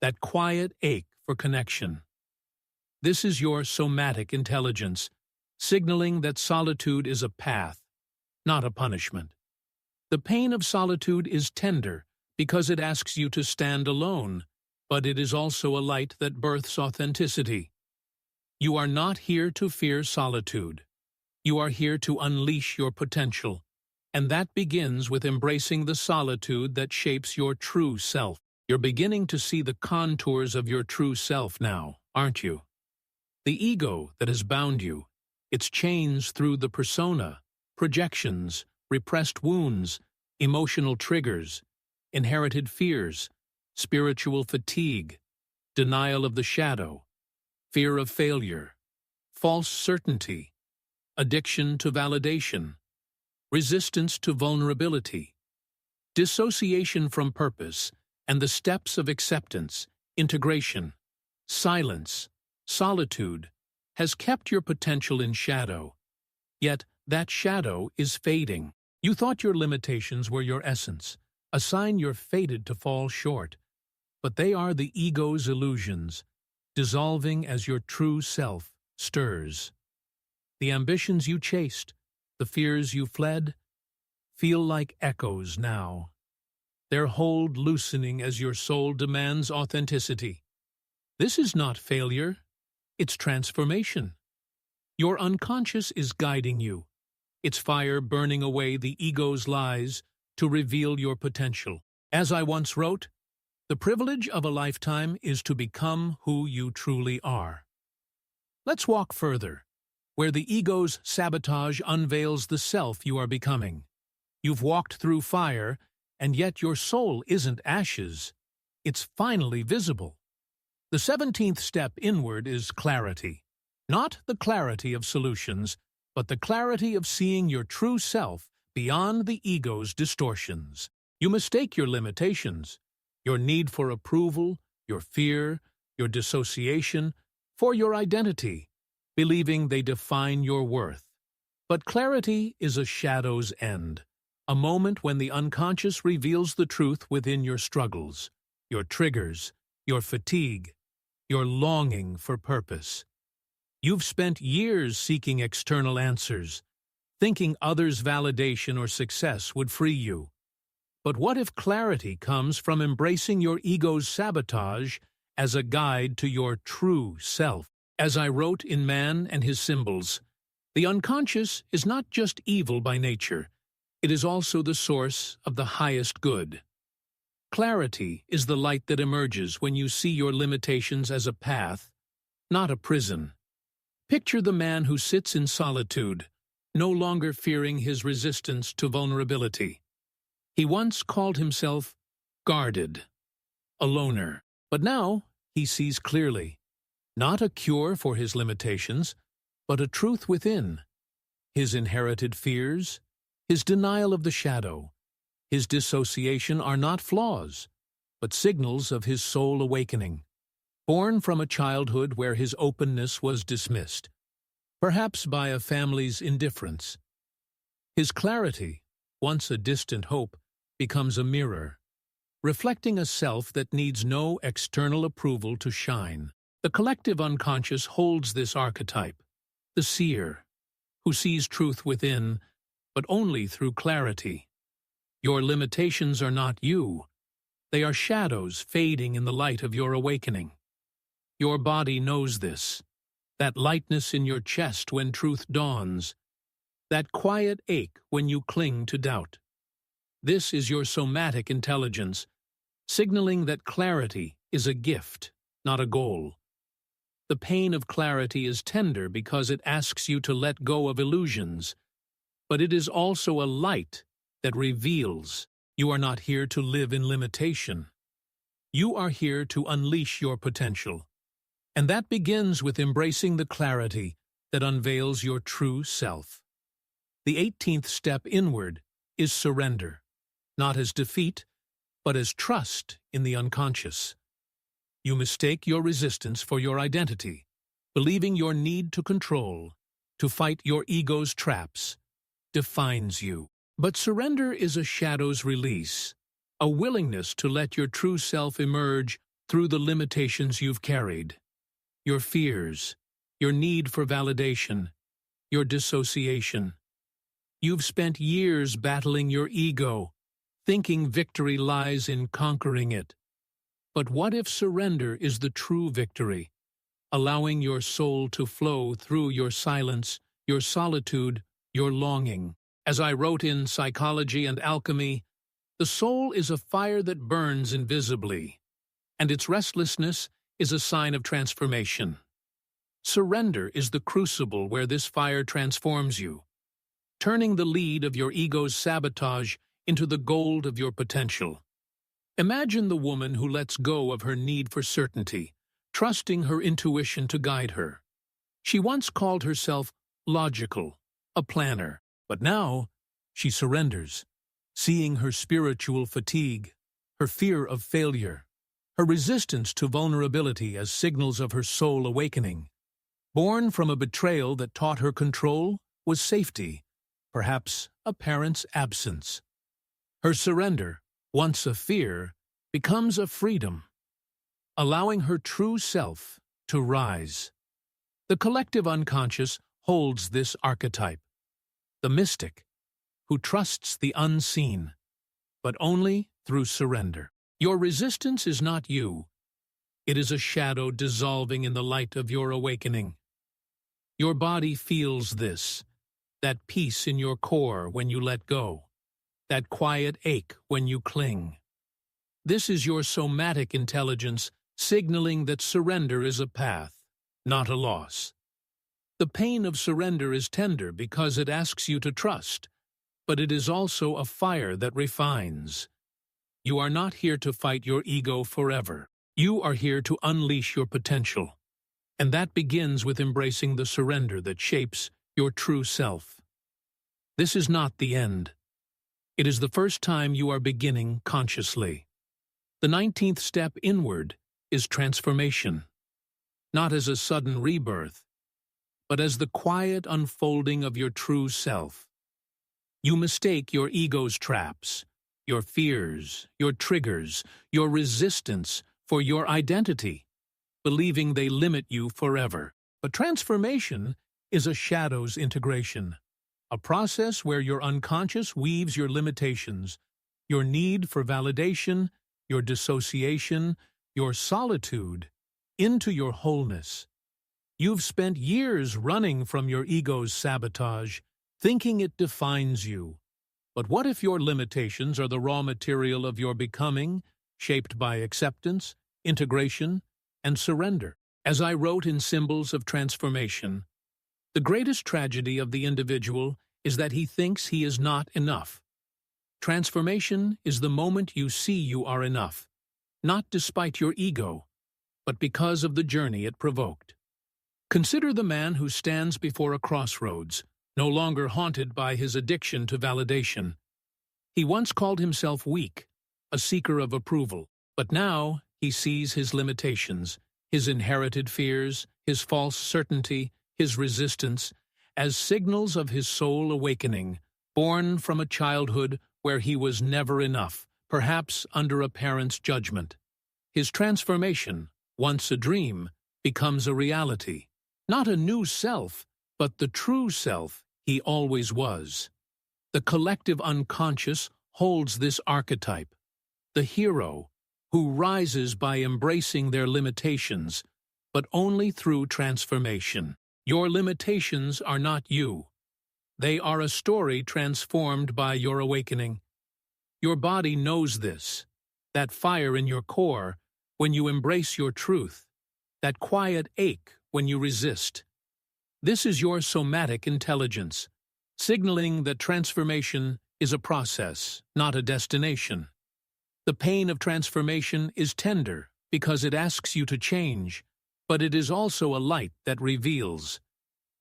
that quiet ache for connection. This is your somatic intelligence, signaling that solitude is a path, not a punishment. The pain of solitude is tender because it asks you to stand alone, but it is also a light that births authenticity. You are not here to fear solitude. You are here to unleash your potential, and that begins with embracing the solitude that shapes your true self. You're beginning to see the contours of your true self now, aren't you? The ego that has bound you, its chains through the persona, projections, repressed wounds, emotional triggers, inherited fears, spiritual fatigue, denial of the shadow, fear of failure, false certainty, addiction to validation, resistance to vulnerability, dissociation from purpose, and the steps of acceptance, integration, silence, solitude, has kept your potential in shadow. Yet that shadow is fading. You thought your limitations were your essence, a sign you're fated to fall short. But they are the ego's illusions, dissolving as your true self stirs. The ambitions you chased, the fears you fled, feel like echoes now, their hold loosening as your soul demands authenticity. This is not failure, it's transformation. Your unconscious is guiding you, its fire burning away the ego's lies to reveal your potential. As I once wrote, the privilege of a lifetime is to become who you truly are. Let's walk further, where the ego's sabotage unveils the self you are becoming. You've walked through fire, and yet your soul isn't ashes. It's finally visible. The 17th step inward is clarity. Not the clarity of solutions, but the clarity of seeing your true self beyond the ego's distortions. You mistake your limitations, your need for approval, your fear, your dissociation, for your identity, believing they define your worth. But clarity is a shadow's end, a moment when the unconscious reveals the truth within your struggles, your triggers, your fatigue, your longing for purpose. You've spent years seeking external answers, thinking others' validation or success would free you. But what if clarity comes from embracing your ego's sabotage as a guide to your true self? As I wrote in Man and His Symbols, the unconscious is not just evil by nature, it is also the source of the highest good. Clarity is the light that emerges when you see your limitations as a path, not a prison. Picture the man who sits in solitude, no longer fearing his resistance to vulnerability. He once called himself guarded, a loner, but now he sees clearly. Not a cure for his limitations, but a truth within. His inherited fears, his denial of the shadow, his dissociation are not flaws, but signals of his soul awakening, born from a childhood where his openness was dismissed, perhaps by a family's indifference. His clarity, once a distant hope, becomes a mirror, reflecting a self that needs no external approval to shine. The collective unconscious holds this archetype, the seer, who sees truth within, but only through clarity. Your limitations are not you. They are shadows fading in the light of your awakening. Your body knows this, that lightness in your chest when truth dawns, that quiet ache when you cling to doubt. This is your somatic intelligence, signaling that clarity is a gift, not a goal. The pain of clarity is tender because it asks you to let go of illusions, but it is also a light that reveals you are not here to live in limitation. You are here to unleash your potential, and that begins with embracing the clarity that unveils your true self. The 18th step inward is surrender, not as defeat, but as trust in the unconscious. You mistake your resistance for your identity, believing your need to control, to fight your ego's traps, defines you. But surrender is a shadow's release, a willingness to let your true self emerge through the limitations you've carried. Your fears, your need for validation, your dissociation. You've spent years battling your ego, thinking victory lies in conquering it. But what if surrender is the true victory, allowing your soul to flow through your silence, your solitude, your longing. As I wrote in Psychology and Alchemy, the soul is a fire that burns invisibly, and its restlessness is a sign of transformation. Surrender is the crucible where this fire transforms you, turning the lead of your ego's sabotage into the gold of your potential. Imagine the woman who lets go of her need for certainty, trusting her intuition to guide her. She once called herself logical, a planner, but now she surrenders, seeing her spiritual fatigue, her fear of failure, her resistance to vulnerability as signals of her soul awakening. Born from a betrayal that taught her control was safety, perhaps a parent's absence. Her surrender, once a fear, becomes a freedom, allowing her true self to rise. The collective unconscious holds this archetype, the mystic, who trusts the unseen, but only through surrender. Your resistance is not you. It is a shadow dissolving in the light of your awakening. Your body feels this, that peace in your core when you let go, that quiet ache when you cling. This is your somatic intelligence signaling that surrender is a path, not a loss. The pain of surrender is tender because it asks you to trust, but it is also a fire that refines. You are not here to fight your ego forever. You are here to unleash your potential. And that begins with embracing the surrender that shapes your true self. This is not the end. It is the first time you are beginning consciously. The 19th step inward is transformation, not as a sudden rebirth, but as the quiet unfolding of your true self. You mistake your ego's traps, your fears, your triggers, your resistance for your identity, believing they limit you forever. But transformation is a shadow's integration, a process where your unconscious weaves your limitations, your need for validation, your dissociation, your solitude, into your wholeness. You've spent years running from your ego's sabotage, thinking it defines you. But what if your limitations are the raw material of your becoming, shaped by acceptance, integration, and surrender? As I wrote in Symbols of Transformation, the greatest tragedy of the individual is that he thinks he is not enough. Transformation is the moment you see you are enough, not despite your ego, but because of the journey it provoked. Consider the man who stands before a crossroads, no longer haunted by his addiction to validation. He once called himself weak, a seeker of approval, but now he sees his limitations, his inherited fears, his false certainty, his resistance, as signals of his soul awakening, born from a childhood where he was never enough, perhaps under a parent's judgment. His transformation, once a dream, becomes a reality. Not a new self, but the true self he always was. The collective unconscious holds this archetype, the hero, who rises by embracing their limitations, but only through transformation. Your limitations are not you. They are a story transformed by your awakening. Your body knows this, that fire in your core when you embrace your truth, that quiet ache when you resist. This is your somatic intelligence, signaling that transformation is a process, not a destination. The pain of transformation is tender because it asks you to change, but it is also a light that reveals.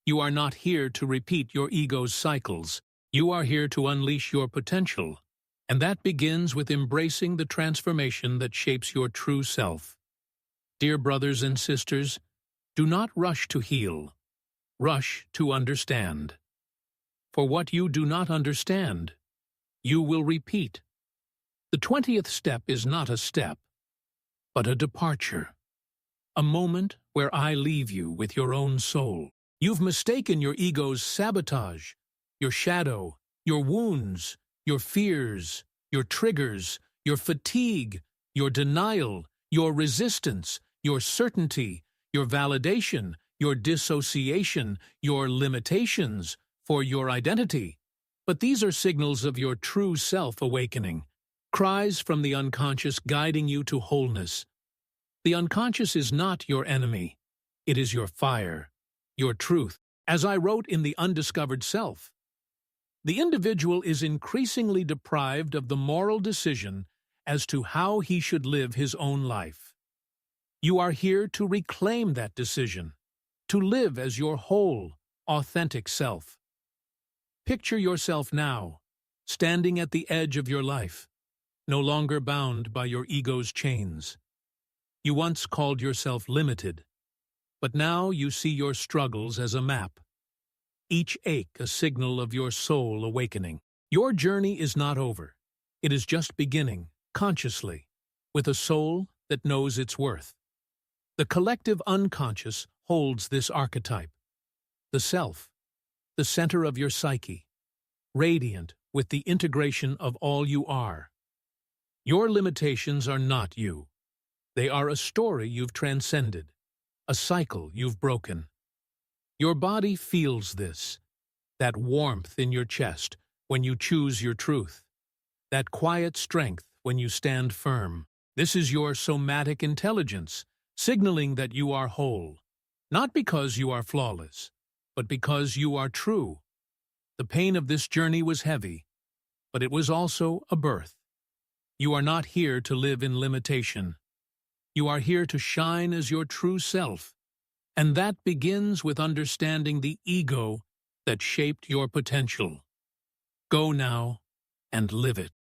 You are not here to repeat your ego's cycles. You are here to unleash your potential, and that begins with embracing the transformation that shapes your true self. Dear brothers and sisters, do not rush to heal. Rush to understand. For what you do not understand, you will repeat. The 20th step is not a step, but a departure. A moment where I leave you with your own soul. You've mistaken your ego's sabotage, your shadow, your wounds, your fears, your triggers, your fatigue, your denial, your resistance, your certainty, your validation, your dissociation, your limitations, for your identity. But these are signals of your true self awakening, cries from the unconscious guiding you to wholeness. The unconscious is not your enemy. It is your fire, your truth. As I wrote in The Undiscovered Self, the individual is increasingly deprived of the moral decision as to how he should live his own life. You are here to reclaim that decision, to live as your whole, authentic self. Picture yourself now, standing at the edge of your life, no longer bound by your ego's chains. You once called yourself limited, but now you see your struggles as a map, each ache a signal of your soul awakening. Your journey is not over. It is just beginning, consciously, with a soul that knows its worth. The collective unconscious holds this archetype, the self, the center of your psyche, radiant with the integration of all you are. Your limitations are not you. They are a story you've transcended, a cycle you've broken. Your body feels this, that warmth in your chest when you choose your truth, that quiet strength when you stand firm. This is your somatic intelligence, signaling that you are whole, not because you are flawless, but because you are true. The pain of this journey was heavy, but it was also a birth. You are not here to live in limitation. You are here to shine as your true self, and that begins with understanding the ego that shaped your potential. Go now and live it.